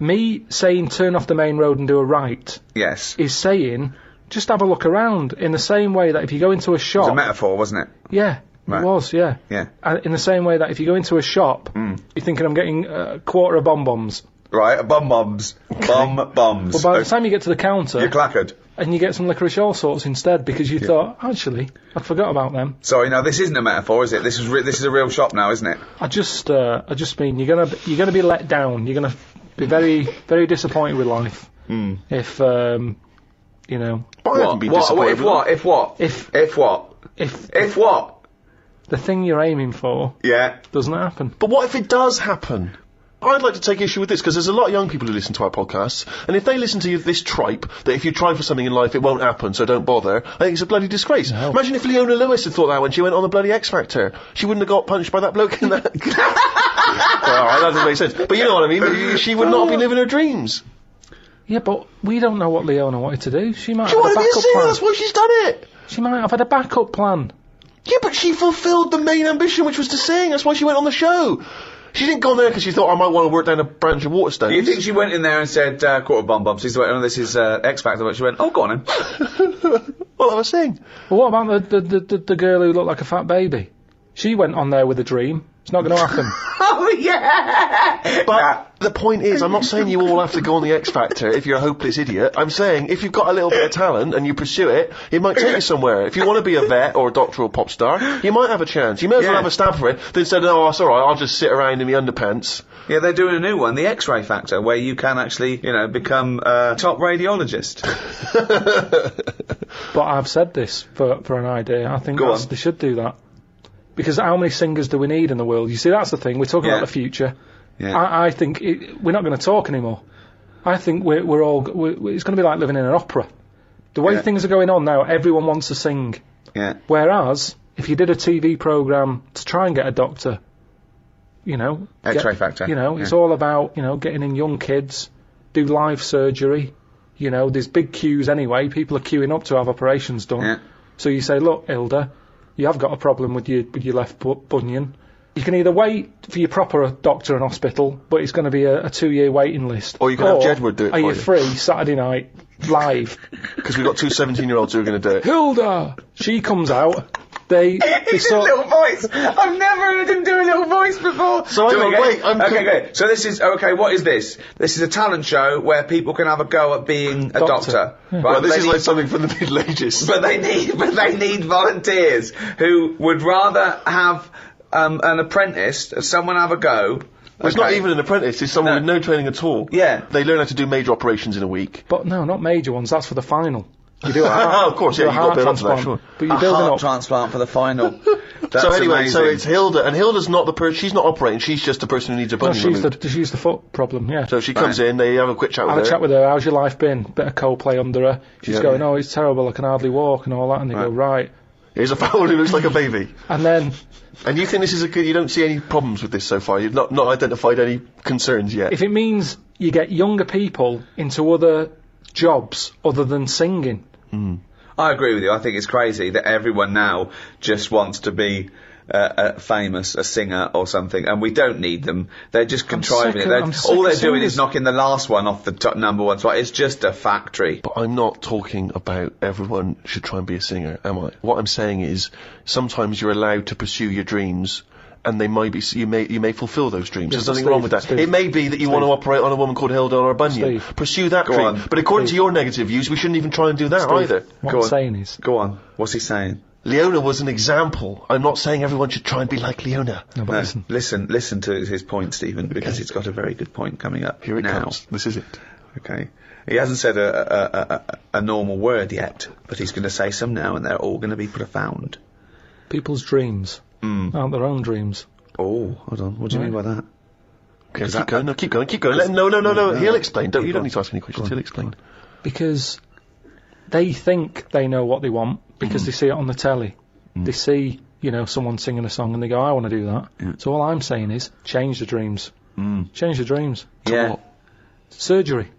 me saying turn off the main road and do a right Yes. is saying just have a look around in the same way that if you go into a It was shop... a metaphor, wasn't it? Yeah, Right. it was, yeah. Yeah. In the same way that if you go into a shop, you're thinking I'm getting a quarter of bonbons. Right, bombs. Bombs. But by the time you get to the counter, You're clackered. and you get some licorice all sorts instead because you thought, actually, I forgot about them. Sorry, now this isn't a metaphor, is it? This is a real shop now, isn't it? I just mean you're gonna be let down. You're gonna be very, very disappointed with life if you know But I haven't been What? disappointed. If what? If what? if what? If what? the thing you're aiming for Yeah. doesn't happen. But what if it does happen? I'd like to take issue with this, because there's a lot of young people who listen to our podcasts, and if they listen to this tripe, that if you try for something in life, it won't happen, so don't bother, I think it's a bloody disgrace. No. Imagine if Leona Lewis had thought that when she went on the bloody X Factor. She wouldn't have got punched by that bloke in that... Alright, that doesn't make sense. But you know what I mean, she would not be living her dreams. Yeah, but we don't know what Leona wanted to do. She might She have had a wanted to be a backup singer, plan. that's why she's done it. She might have had a backup plan. Yeah, but she fulfilled the main ambition, which was to sing. That's why she went on the show. She didn't go on there because she thought, I might want to work down a branch of Waterstones. Do you think she went in there and said, quarter bomb bomb? She's like, oh, this is X Factor. But she went, oh, go on then. Well, I was saying. Well, what about the girl who looked like a fat baby? She went on there with a dream. It's not going to happen. Oh, yeah! But the point is, I'm not saying you all have to go on the X Factor if you're a hopeless idiot. I'm saying if you've got a little bit of talent and you pursue it, it might take you somewhere. If you want to be a vet or a doctor or pop star, you might have a chance. You may as well have a stab for it than say, no, it's alright, I'll just sit around in the underpants. Yeah, they're doing a new one, the X-ray Factor, where you can actually, become a top radiologist. But I've said this for an idea. I think they should do that. Because how many singers do we need in the world? You see, that's the thing. We're talking about the future. Yeah. I think we're not going to talk anymore. I think it's going to be like living in an opera. The way things are going on now, everyone wants to sing. Yeah. Whereas, if you did a TV programme to try and get a doctor, X-ray Factor. It's all about, getting in young kids, do live surgery. There's big queues anyway. People are queuing up to have operations done. Yeah. So you say, look, Hilda, you have got a problem with your left bunion. You can either wait for your proper doctor and hospital, but it's going to be a 2-year waiting list. Or you can have Jedward do it for you. Are you free Saturday night, live? Because we've got 2 17-year-olds who are going to do it. Hilda! She comes out. They sort a little voice. I've never heard him do a little voice before. So okay. So this is what is this? This is a talent show where people can have a go at being a doctor. Yeah. Right? Well, this is like something from the Middle Ages. But they need volunteers who would rather have an apprentice, someone have a go. Well, it's not even an apprentice, it's someone with no training at all. Yeah. They learn how to do major operations in a week. But no, not major ones, that's for the final. You do a of course, you've got to build up to that, sure. But you're a building heart up. transplant for the final. That's so anyway, amazing. so it's Hilda, and Hilda's not the person, she's not operating, she's just the person who needs a bunion removed. She's the foot problem, yeah. So she comes in, they have a quick chat with her. Have a chat with her, how's your life been? Bit of Coldplay under her. She's going, oh, it's terrible, I can hardly walk and all that, and they go, right. Here's a fowl who looks like a baby. And then... And you think this is you don't see any problems with this so far? You've not identified any concerns yet? If it means you get younger people into other jobs other than singing... I agree with you. I think it's crazy that everyone now just wants to be famous, a singer or something, and we don't need them. They're just contriving it. All they're doing is knocking the last one off the top number one spot. It's just a factory. But I'm not talking about everyone should try and be a singer, am I? What I'm saying is sometimes you're allowed to pursue your dreams, and they might be you may fulfil those dreams. There's nothing wrong with that. It may be that you want to operate on a woman called Hilda or a bunion. Pursue that dream. On. But according to your negative views, we shouldn't even try and do that either. What I'm saying is... Go on. What's he saying? Leona was an example. I'm not saying everyone should try and be like Leona. No, but listen to his point, Stephen, because he's got a very good point coming up. Here it now. comes. This is it. Okay. He hasn't said a normal word yet, but he's going to say some now, and they're all going to be profound. People's dreams aren't their own dreams. Oh, hold on. What do you mean by that? Okay, keep going. No, keep going. Keep going. No. He'll explain. You don't need to ask any questions. He'll explain. Because they think they know what they want because they see it on the telly. They see, someone singing a song and they go, I want to do that. Yeah. So all I'm saying is, change the dreams. Change the dreams. Yeah. What? Surgery.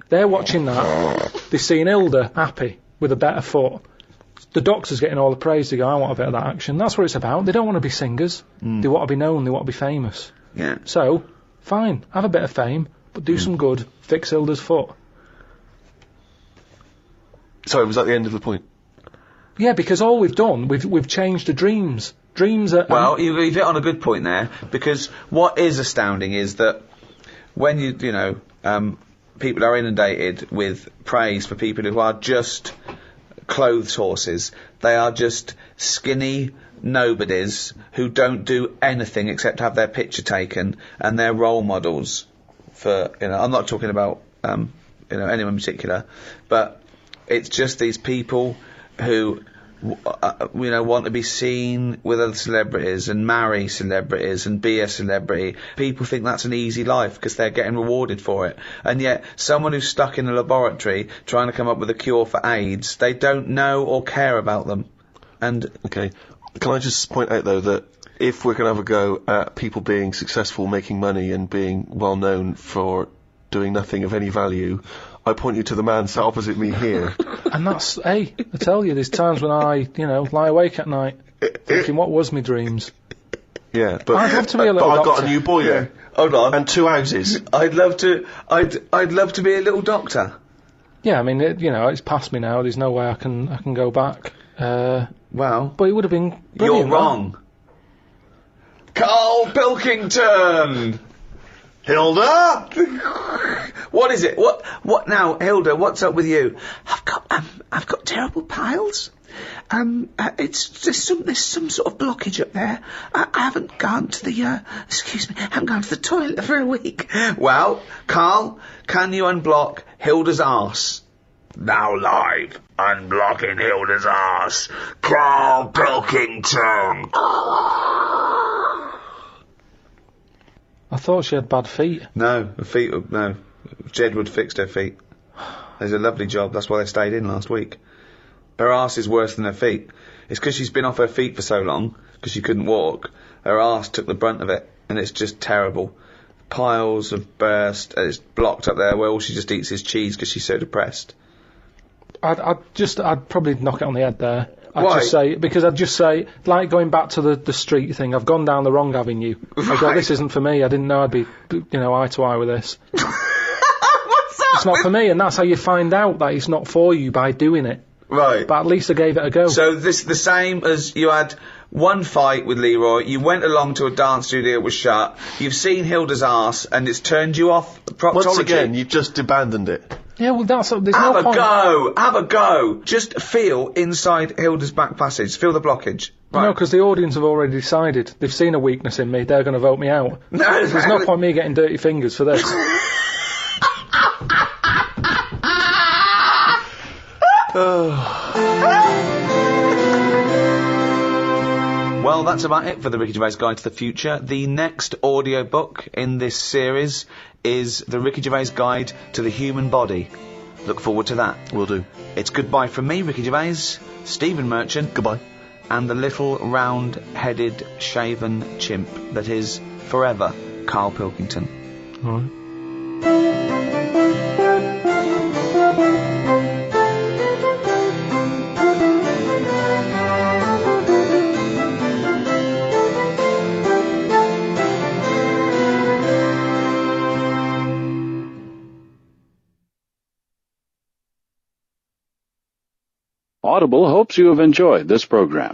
They're watching that. They're seeing Hilda happy with a better foot. The doctor's getting all the praise. They go, I want a bit of that action. That's what it's about. They don't want to be singers. They want to be known. They want to be famous. Yeah. So, fine. Have a bit of fame, but do some good. Fix Hilda's foot. Sorry, was that the end of the point? Yeah, because all we've done, we've changed the dreams. Dreams are... Well, you've hit on a good point there, because what is astounding is that when people are inundated with praise for people who are just clothes horses, they are just skinny nobodies who don't do anything except have their picture taken, and they're role models for, I'm not talking about, anyone in particular, but it's just these people who want to be seen with other celebrities and marry celebrities and be a celebrity. People think that's an easy life because they're getting rewarded for it. And yet, someone who's stuck in a laboratory trying to come up with a cure for AIDS, they don't know or care about them. And okay, can I just point out though that if we're going to have a go at people being successful, making money, and being well known for doing nothing of any value, I point you to the man sat opposite me here. And that's, hey, I tell you, there's times when I, lie awake at night thinking, what was my dreams? Yeah, but I'd love to be a little I've got doctor. a new boiler. Yeah. Hold on. And 2 houses. I'd love to be a little doctor. Yeah, I mean, it's past me now. There's no way I can go back. Well, But it would have been brilliant. you're wrong. Carl Pilkington! Hilda! What is it? What now, Hilda? What's up with you? I've got terrible piles. There's some sort of blockage up there. I haven't gone to the haven't gone to the toilet for a week. Well, Carl, can you unblock Hilda's arse? Now live, unblocking Hilda's arse, Carl Pilkington. I thought she had bad feet. No, her feet. No, Jedward fixed her feet. There's a lovely job. That's why they stayed in last week. Her arse is worse than her feet. It's because she's been off her feet for so long, because she couldn't walk. Her arse took the brunt of it, and it's just terrible. Piles have burst, and it's blocked up there where all she just eats is cheese because she's so depressed. I'd probably knock it on the head there. Why? I'd just say, like going back to the street thing, I've gone down the wrong avenue. I go, this isn't for me. I didn't know I'd be, eye to eye with this. What's that? It's not for me, and that's how you find out that it's not for you, by doing it. Right. But at least I gave it a go. So this the same as you had one fight with Leroy, you went along to a dance studio, it was shut, you've seen Hilda's arse, and it's turned you off proctology. Once again, you've just abandoned it. Yeah, well, there's Have no point. Have a go. Just feel inside Hilda's back passage. Feel the blockage. Right. No, because the audience have already decided. They've seen a weakness in me. They're going to vote me out. No, There's no point me getting dirty fingers for this. Well, that's about it for the Ricky Gervais Guide to the Future. The next audiobook in this series is the Ricky Gervais Guide to the Human Body. Look forward to that. Will do. It's goodbye from me, Ricky Gervais, Stephen Merchant. Goodbye. And the little round-headed shaven chimp that is forever Carl Pilkington. All right. Audible hopes you have enjoyed this program.